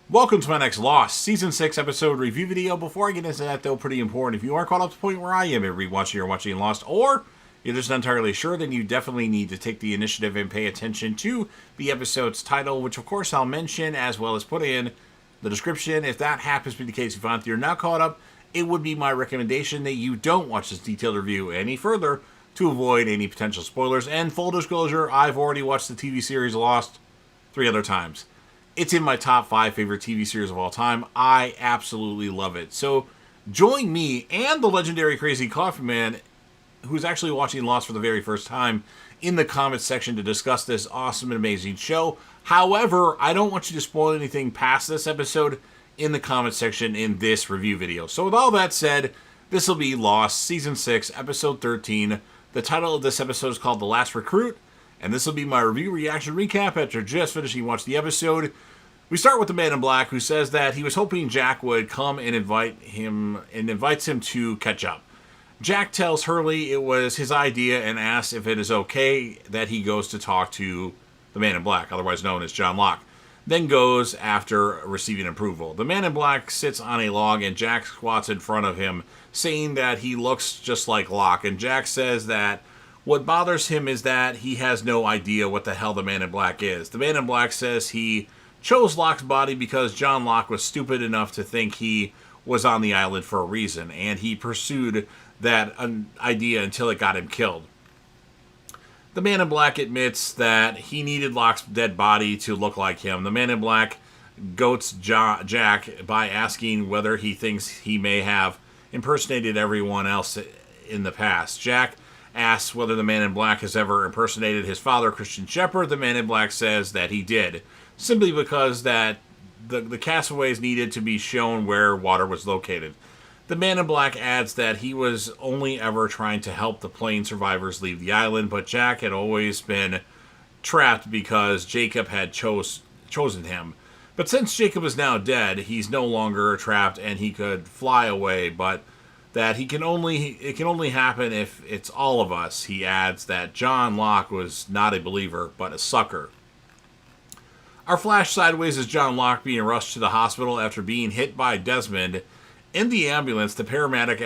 Welcome to my next Lost Season 6 episode review video. Before I get into that, though, pretty important, if you are caught up to the point where I am at rewatching or watching Lost, or you're just not entirely sure, then you definitely need to take the initiative and pay attention to the episode's title, which of course I'll mention as well as put in the description. If that happens to be the case, if you find that you're not caught up, it would be my recommendation that you don't watch this detailed review any further to avoid any potential spoilers. And full disclosure, I've already watched the TV series Lost 3 other times. It's in my top 5 favorite TV series of all time. I absolutely love it. So join me and the legendary Crazy Coffee Man, who's actually watching Lost for the very first time, in the comments section to discuss this awesome and amazing show. However, I don't want you to spoil anything past this episode in the comments section in this review video. So with all that said, this will be Lost Season 6, Episode 13. The title of this episode is called The Last Recruit, and this will be my review reaction recap after just finishing watching the episode. We start with the Man in Black, who says that he was hoping Jack would come and invites him to catch up. Jack tells Hurley it was his idea and asks if it is okay that he goes to talk to the Man in Black, otherwise known as John Locke, then goes after receiving approval. The Man in Black sits on a log and Jack squats in front of him, saying that he looks just like Locke, and Jack says that what bothers him is that he has no idea what the hell the Man in Black is. The Man in Black says he chose Locke's body because John Locke was stupid enough to think he was on the island for a reason, and he pursued that idea until it got him killed. The Man in Black admits that he needed Locke's dead body to look like him. The Man in Black goats Jack by asking whether he thinks he may have impersonated everyone else in the past. Jack asks whether the Man in Black has ever impersonated his father, Christian Shepherd. The Man in Black says that he did, simply because that the castaways needed to be shown where water was located. The Man in Black adds that he was only ever trying to help the plane survivors leave the island, but Jack had always been trapped because Jacob had chosen him. But since Jacob is now dead, he's no longer trapped and he could fly away, but that it can only happen if it's all of us. He adds that John Locke was not a believer, but a sucker. Our flash sideways is John Locke being rushed to the hospital after being hit by Desmond. In the ambulance, the paramedic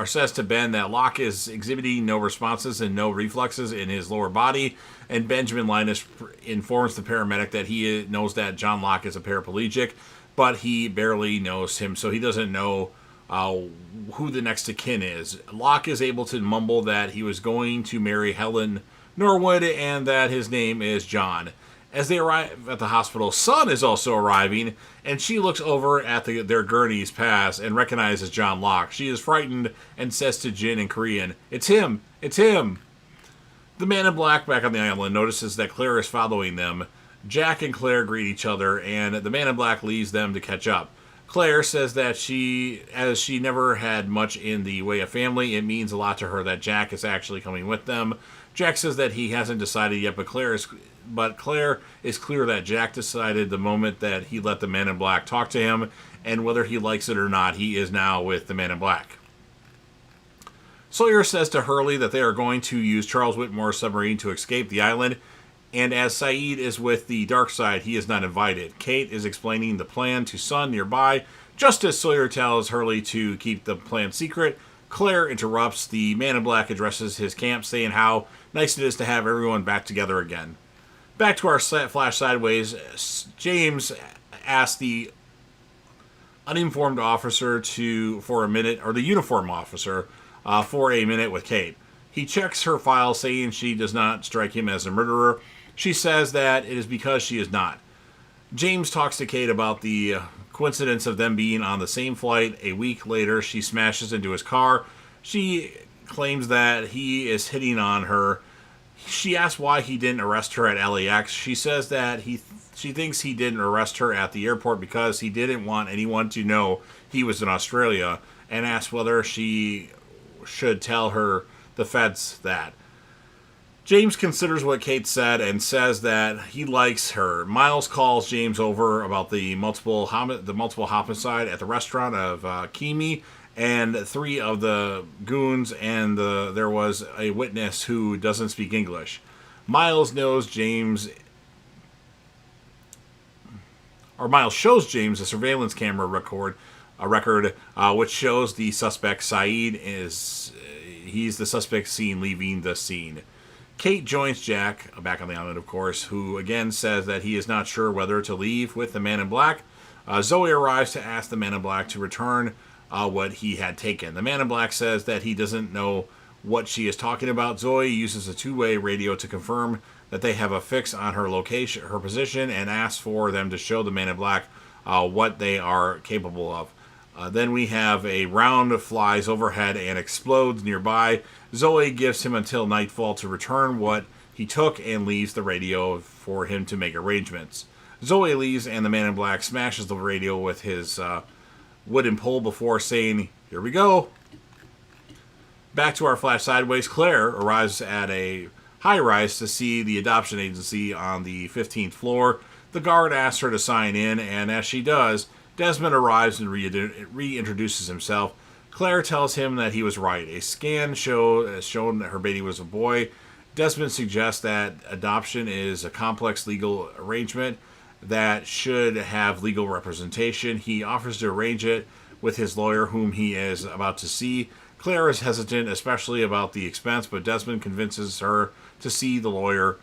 says to Ben that Locke is exhibiting no responses and no reflexes in his lower body, and Benjamin Linus informs the paramedic that he knows that John Locke is a paraplegic, but he barely knows him, so he doesn't know who the next of kin is. Locke is able to mumble that he was going to marry Helen Norwood and that his name is John. As they arrive at the hospital, Sun is also arriving, and she looks over at their gurneys pass and recognizes John Locke. She is frightened and says to Jin in Korean, "It's him! It's him!" The Man in Black back on the island notices that Claire is following them. Jack and Claire greet each other, and the Man in Black leaves them to catch up. Claire says that as she never had much in the way of family, it means a lot to her that Jack is actually coming with them. Jack says that he hasn't decided yet, but Claire is clear that Jack decided the moment that he let the Man in Black talk to him, and whether he likes it or not, he is now with the Man in Black. Sawyer says to Hurley that they are going to use Charles Whitmore's submarine to escape the island, and as Saeed is with the dark side, he is not invited. Kate is explaining the plan to Sun nearby, just as Sawyer tells Hurley to keep the plan secret. Claire interrupts. The Man in Black addresses his camp, saying how nice it is to have everyone back together again. Back to our flash sideways, James asks the uninformed officer for a minute, or the uniform officer, for a minute with Kate. He checks her file, saying she does not strike him as a murderer. She says that it is because she is not. James talks to Kate about the coincidence of them being on the same flight. A week later, she smashes into his car. She claims that he is hitting on her. She asks why he didn't arrest her at LAX. She says that she thinks he didn't arrest her at the airport because he didn't want anyone to know he was in Australia, and asks whether she should tell the feds that. James considers what Kate said and says that he likes her. Miles calls James over about the multiple homicide at the restaurant of Kimi, and 3 of the goons, and there was a witness who doesn't speak English. Miles knows James Miles shows James a surveillance camera record, which shows the suspect Saeed he's the suspect seen leaving the scene. Kate joins Jack, back on the island, of course, who again says that he is not sure whether to leave with the Man in Black. Zoe arrives to ask the Man in Black to return what he had taken. The Man in Black says that he doesn't know what she is talking about. Zoe uses a two-way radio to confirm that they have a fix on her location, her position, and asks for them to show the Man in Black what they are capable of. Then we have a round flies overhead and explodes nearby. Zoe gives him until nightfall to return what he took and leaves the radio for him to make arrangements. Zoe leaves and the Man in Black smashes the radio with his wooden pole before saying, "Here we go." Back to our flash sideways, Claire arrives at a high-rise to see the adoption agency on the 15th floor. The guard asks her to sign in, and as she does, Desmond arrives and reintroduces himself. Claire tells him that he was right. A scan shown that her baby was a boy. Desmond suggests that adoption is a complex legal arrangement that should have legal representation. He offers to arrange it with his lawyer, whom he is about to see. Claire is hesitant, especially about the expense, but Desmond convinces her to see the lawyer,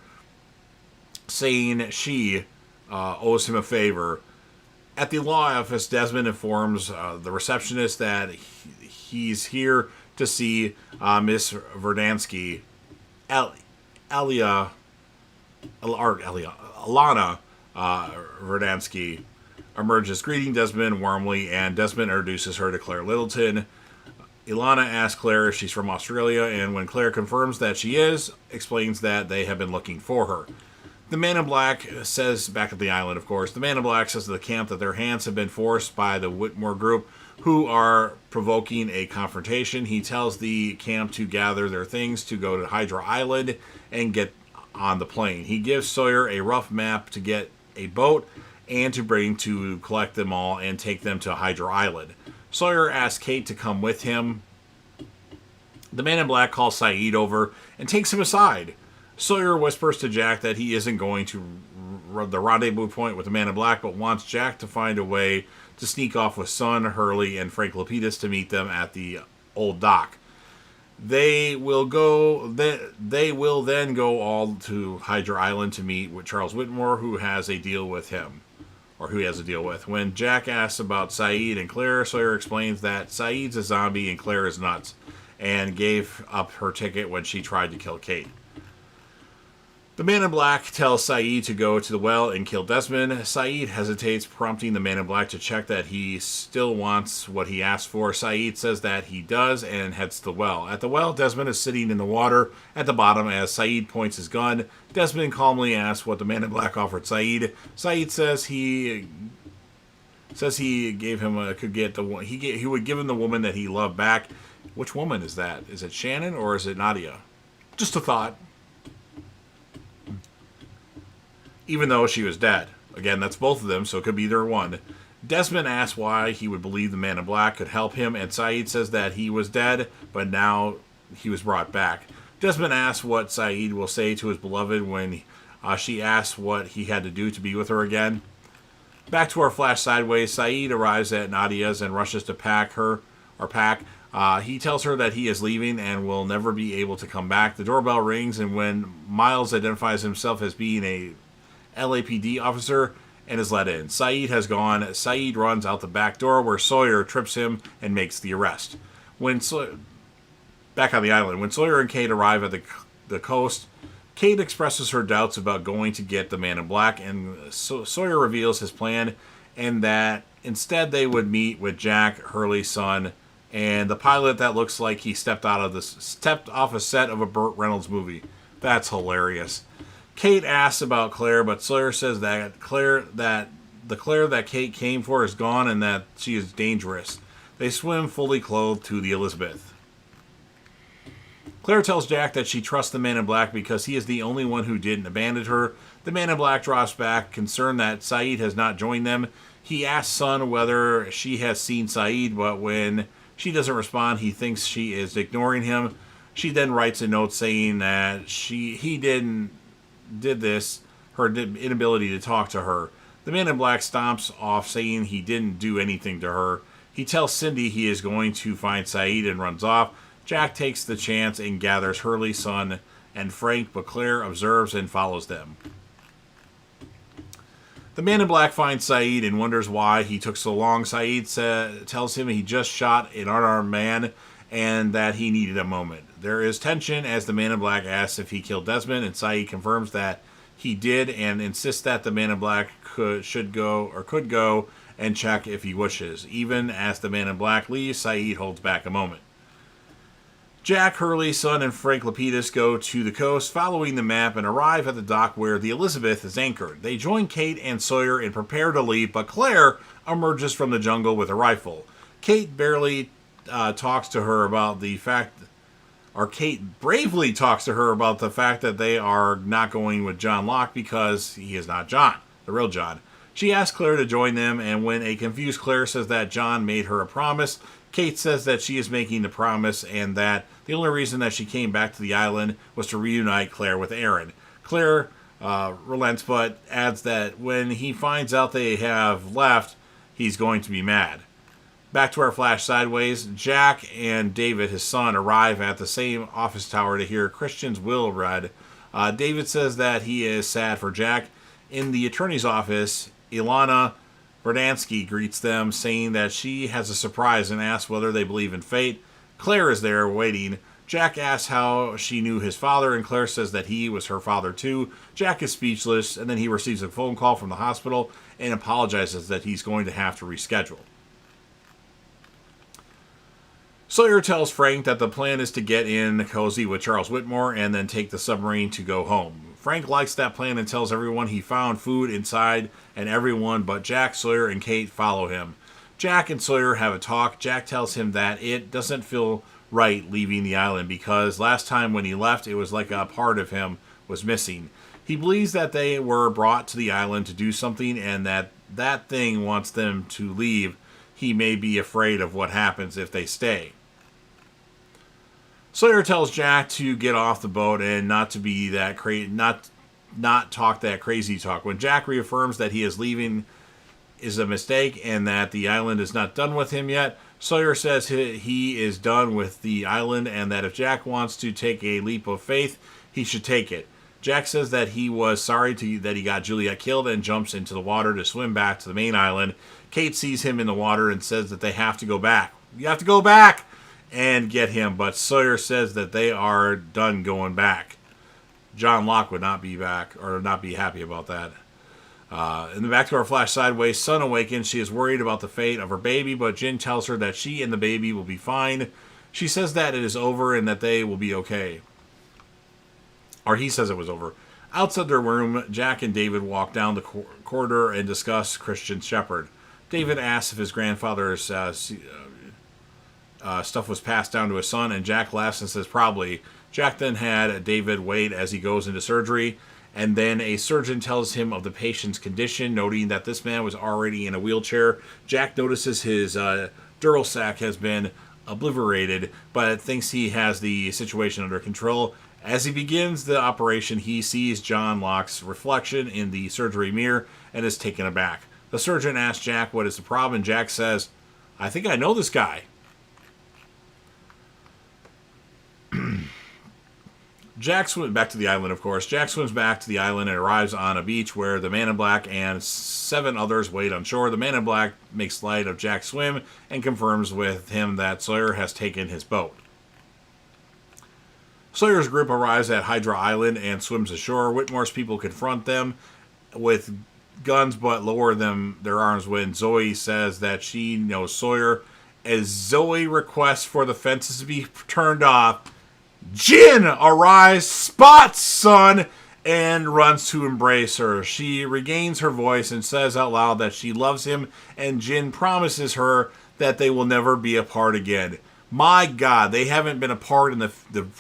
saying she owes him a favor. At the law office, Desmond informs the receptionist that he's here to see Miss Verdansky. Alana Verdansky emerges, greeting Desmond warmly, and Desmond introduces her to Claire Littleton. Ilana asks Claire if she's from Australia, and when Claire confirms that she is, explains that they have been looking for her. The Man in Black says, back at the island, of course, the Man in Black says to the camp that their hands have been forced by the Whitmore group, who are provoking a confrontation. He tells the camp to gather their things to go to Hydra Island and get on the plane. He gives Sawyer a rough map to get a boat and to bring to collect them all and take them to Hydra Island. Sawyer asks Kate to come with him. The Man in Black calls Saeed over and takes him aside. Sawyer whispers to Jack that he isn't going to the rendezvous point with the Man in Black, but wants Jack to find a way to sneak off with Sun, Hurley, and Frank Lapidus to meet them at the old dock. They will then go all to Hydra Island to meet with Charles Whitmore, who has a deal with him. Or who he has a deal with. When Jack asks about Saeed and Claire, Sawyer explains that Saeed's a zombie and Claire is nuts, and gave up her ticket when she tried to kill Kate. The Man in Black tells Saeed to go to the well and kill Desmond. Saeed hesitates, prompting the Man in Black to check that he still wants what he asked for. Saeed says that he does and heads to the well. At the well, Desmond is sitting in the water at the bottom as Saeed points his gun. Desmond calmly asks what the Man in Black offered Saeed. Saeed says he gave him he would give him the woman that he loved back. Which woman is that? Is it Shannon or is it Nadia? Just a thought. Even though she was dead. Again, that's both of them, so it could be either one. Desmond asks why he would believe the Man in Black could help him, and Saeed says that he was dead, but now he was brought back. Desmond asks what Saeed will say to his beloved when she asks what he had to do to be with her again. Back to our flash sideways, Saeed arrives at Nadia's and rushes to pack. He tells her that he is leaving and will never be able to come back. The doorbell rings, and when Miles identifies himself as being a LAPD officer and is let in. Saeed has gone. Saeed runs out the back door where Sawyer trips him and makes the arrest. Back on the island, when Sawyer and Kate arrive at the coast, Kate expresses her doubts about going to get the Man in Black, and Sawyer reveals his plan, and that instead they would meet with Jack, Hurley's son, and the pilot that looks like he stepped off a set of a Burt Reynolds movie. That's hilarious. Kate asks about Claire, but Sawyer says that the Claire that Kate came for is gone and that she is dangerous. They swim fully clothed to the Elizabeth. Claire tells Jack that she trusts the Man in Black because he is the only one who didn't abandon her. The Man in Black drops back, concerned that Saeed has not joined them. He asks Sun whether she has seen Saeed, but when she doesn't respond, he thinks she is ignoring him. She then writes a note saying that her inability to talk to her. The man in black stomps off, saying he didn't do anything to her. He tells Cindy he is going to find Saeed and runs off. Jack takes the chance and gathers Hurley, Sun, and Frank, but Claire observes and follows them. The man in black finds Saeed and wonders why he took so long. Saeed tells him he just shot an unarmed man and that he needed a moment. There is tension as the man in black asks if he killed Desmond, and Saeed confirms that he did and insists that the man in black could go and check if he wishes. Even as the man in black leaves, Saeed holds back a moment. Jack, Hurley, Sun, and Frank Lapidus go to the coast, following the map, and arrive at the dock where the Elizabeth is anchored. They join Kate and Sawyer and prepare to leave, but Claire emerges from the jungle with a rifle. Kate bravely talks to her about the fact that they are not going with John Locke because he is not John, the real John. She asks Claire to join them, and when a confused Claire says that John made her a promise, Kate says that she is making the promise and that the only reason that she came back to the island was to reunite Claire with Aaron. Claire relents, but adds that when he finds out they have left, he's going to be mad. Back to our flash sideways, Jack and David, his son, arrive at the same office tower to hear Christian's will read. David says that he is sad for Jack. In the attorney's office, Ilana Verdansky greets them, saying that she has a surprise and asks whether they believe in fate. Claire is there waiting. Jack asks how she knew his father, and Claire says that he was her father too. Jack is speechless, and then he receives a phone call from the hospital and apologizes that he's going to have to reschedule. Sawyer tells Frank that the plan is to get in cozy with Charles Whitmore and then take the submarine to go home. Frank likes that plan and tells everyone he found food inside, and everyone but Jack, Sawyer, and Kate follow him. Jack and Sawyer have a talk. Jack tells him that it doesn't feel right leaving the island because last time when he left, it was like a part of him was missing. He believes that they were brought to the island to do something and that thing wants them to leave. He may be afraid of what happens if they stay. Sawyer tells Jack to get off the boat and not to be that not talk that crazy talk. When Jack reaffirms that he is leaving is a mistake and that the island is not done with him yet, Sawyer says he is done with the island and that if Jack wants to take a leap of faith, he should take it. Jack says that he was sorry that he got Juliet killed and jumps into the water to swim back to the main island. Kate sees him in the water and says that they have to go back. You have to go back and get him, but Sawyer says that they are done going back. John Locke would not be back, or not be happy about that. In the back to our flash sideways, Sun awakens. She is worried about the fate of her baby, but Jin tells her that she and the baby will be fine. She says that it is over and that they will be okay. Or he says it was over. Outside their room, Jack and David walk down the corridor and discuss Christian Shepherd. David asks if his grandfather's stuff was passed down to his son, and Jack laughs and says probably. Jack then had David wait as he goes into surgery, and then a surgeon tells him of the patient's condition, noting that this man was already in a wheelchair. Jack notices his dural sac has been obliterated, but thinks he has the situation under control. As he begins the operation, he sees John Locke's reflection in the surgery mirror and is taken aback. The surgeon asks Jack what is the problem, and Jack says, "I think I know this guy." Jack swims back to the island, of course. Jack swims back to the island and arrives on a beach where the Man in Black and 7 others wait on shore. The Man in Black makes light of Jack's swim and confirms with him that Sawyer has taken his boat. Sawyer's group arrives at Hydra Island and swims ashore. Whitmore's people confront them with guns but lower their arms when Zoe says that she knows Sawyer. As Zoe requests for the fences to be turned off, Jin arrives, spots Sun, and runs to embrace her. She regains her voice and says out loud that she loves him, and Jin promises her that they will never be apart again. My God, they haven't been apart in the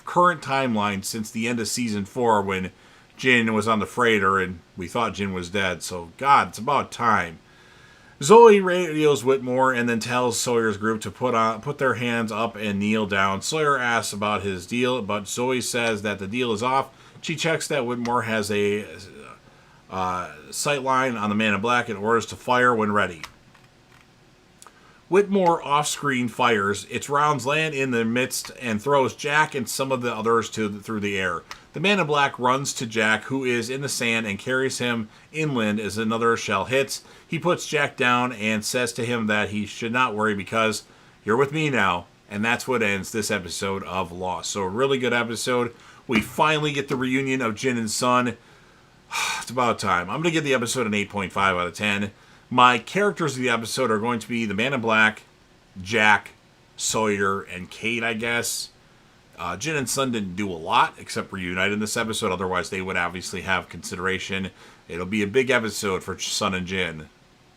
current timeline since the end of Season 4 when Jin was on the freighter and we thought Jin was dead. So, God, it's about time. Zoe radios Whitmore and then tells Sawyer's group to put their hands up and kneel down. Sawyer asks about his deal, but Zoe says that the deal is off. She checks that Whitmore has a sight line on the Man in Black and orders to fire when ready. Whitmore off-screen fires. Its rounds land in the midst and throws Jack and some of the others through the air. The Man in Black runs to Jack, who is in the sand, and carries him inland as another shell hits. He puts Jack down and says to him that he should not worry because you're with me now. And that's what ends this episode of Lost. So a really good episode. We finally get the reunion of Jin and Sun. It's about time. I'm going to give the episode an 8.5 out of 10. My characters of the episode are going to be the Man in Black, Jack, Sawyer, and Kate, I guess. Jin and Sun didn't do a lot except reunite in this episode. Otherwise, they would obviously have consideration. It'll be a big episode for Sun and Jin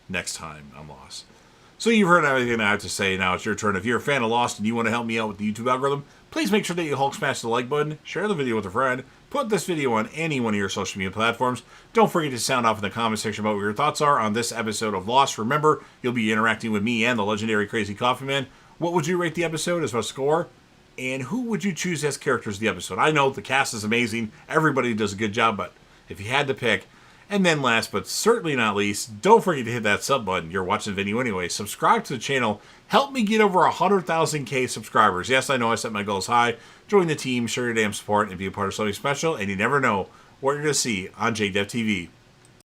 next time on Lost. So you've heard everything I have to say. Now it's your turn. If you're a fan of Lost and you want to help me out with the YouTube algorithm, please make sure that you Hulk smash the like button, share the video with a friend, put this video on any one of your social media platforms. Don't forget to sound off in the comment section about what your thoughts are on this episode of Lost. Remember, you'll be interacting with me and the legendary Crazy Coffee Man. What would you rate the episode as a score? And who would you choose as characters of the episode? I know the cast is amazing. Everybody does a good job, but if you had to pick. And then last, but certainly not least, don't forget to hit that sub button. You're watching the video anyway. Subscribe to the channel. Help me get over 100,000K subscribers. Yes, I know I set my goals high. Join the team, share your damn support, and be a part of something special. And you never know what you're going to see on JDev TV.